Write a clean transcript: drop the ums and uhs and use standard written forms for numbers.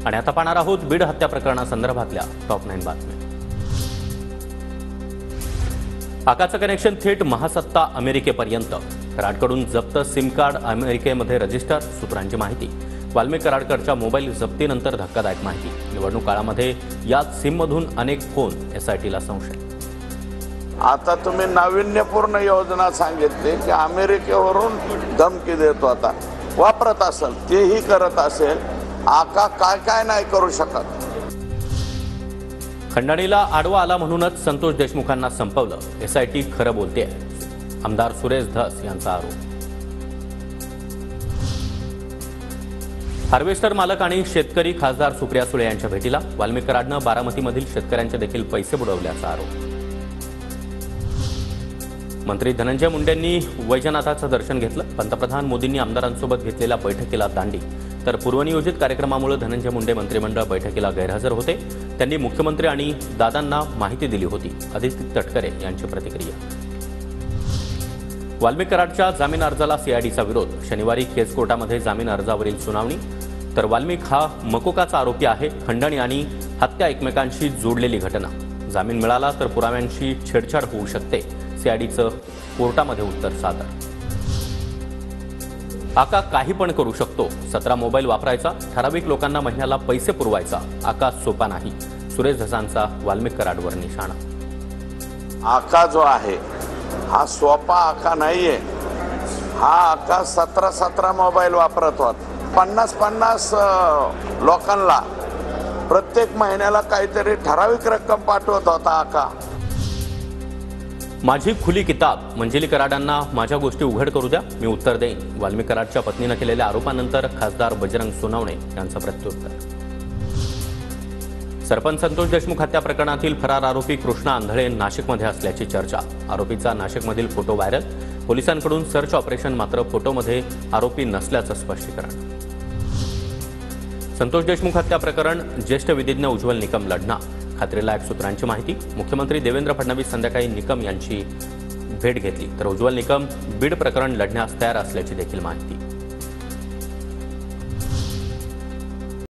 आणि आता पाहणार आहोत बीड हत्या प्रकरणासंदर्भातल्या टॉप 9 बातम्या। आकाचं कनेक्शन थेट महासत्ता अमेरिकेपर्यंत। कराडकडून जप्त सिम कार्ड अमेरिकेमध्ये रजिस्टर। सूत्रांची माहिती। वाल्मिक कराडकरच्या मोबाईल जप्तीनंतर धक्कादायक माहिती। निवडणूक काळामध्ये याच सिममधून अनेक फोन एसआयटीला संशय। आता तुम्ही नाविन्यपूर्ण योजना सांगितली की अमेरिकेवरून धमकी देतो, आता वापरत असेल तेही करत असेल, आका काय काय नाही करू शकत। खंडणीला आडवा आला म्हणूनच संतोष देशमुखांना संपवलं, एसआयटी खरं बोलतेय। आमदार सुरेश धस यांचा आरोप। हार्वेस्टर मालक आणि शेतकरी खासदार सुप्रिया सुळे यांच्या भेटीला। वाल्मिक कराडनं बारामतीमधील शेतकऱ्यांचे देखील पैसे बुडवल्याचा आरोप। मंत्री धनंजय मुंडेंनी वैजनाथाचं दर्शन घेतलं। पंतप्रधान मोदींनी आमदारांसोबत घेतलेल्या बैठकीला दांडी। तर पूर्वनियोजित कार्यक्रमामुळे धनंजय मुंडे मंत्रिमंडळ बैठकीला गैरहजर होते। त्यांनी मुख्यमंत्री आणि दादांना माहिती दिली होती। आदित्य तटकरे यांची प्रतिक्रिया। वाल्मिक कराडच्या जामीन अर्जाला सीआयडीचा विरोध। शनिवारी केस कोर्टामध्ये जामीन अर्जावरील सुनावणी। तर वाल्मिक हा मकोकाचा आरोपी आहे। खंडणी आणि हत्या एकमेकांशी जोडलेली घटना। जामीन मिळाला तर पुराव्यांशी छेडछाड होऊ शकते। सीआयडीचं कोर्टामध्ये उत्तर सादर। आका काही पण करू शकतो। 17 मोबाईल वापरायचा, ठराविक लोकांना महिन्याला पैसे पुरवायचा। आका सोपा नाही। सुरेश धसांचा वाल्मिक कराडवर निशाणा। आका जो आहे हा सोपा आका नाहीये। हा आका 17 मोबाईल वापरत होता। 50 लोकांना प्रत्येक महिन्याला काहीतरी ठराविक रक्कम पाठवत होता आका। माझी खुली किताब। मंजिली कराडांना माझ्या गोष्टी उघड करू द्या, मी उत्तर देईन। वाल्मिक कराडच्या पत्नीनं केलेल्या आरोपानंतर खासदार बजरंग सोनवणे यांचं प्रत्युत्तर। सरपंच संतोष देशमुख हत्या प्रकरणातील फरार आरोपी कृष्णा आंधळे नाशिकमध्ये असल्याची चर्चा। आरोपीचा नाशिकमधील फोटो व्हायरल। पोलिसांकडून सर्च ऑपरेशन, मात्र फोटोमध्ये आरोपी नसल्याचं स्पष्टीकरण। संतोष देशमुख हत्या प्रकरण ज्येष्ठ विधिज्ञ उज्ज्वल निकम लढणार। खात्रीलायक सूत्रांची माहिती। मुख्यमंत्री देवेंद्र फडणवीस संध्याकाळी निकम यांची भेट घेतली, तर उज्ज्वल निकम बीड प्रकरण लढण्यास तयार असल्याची देखील माहिती।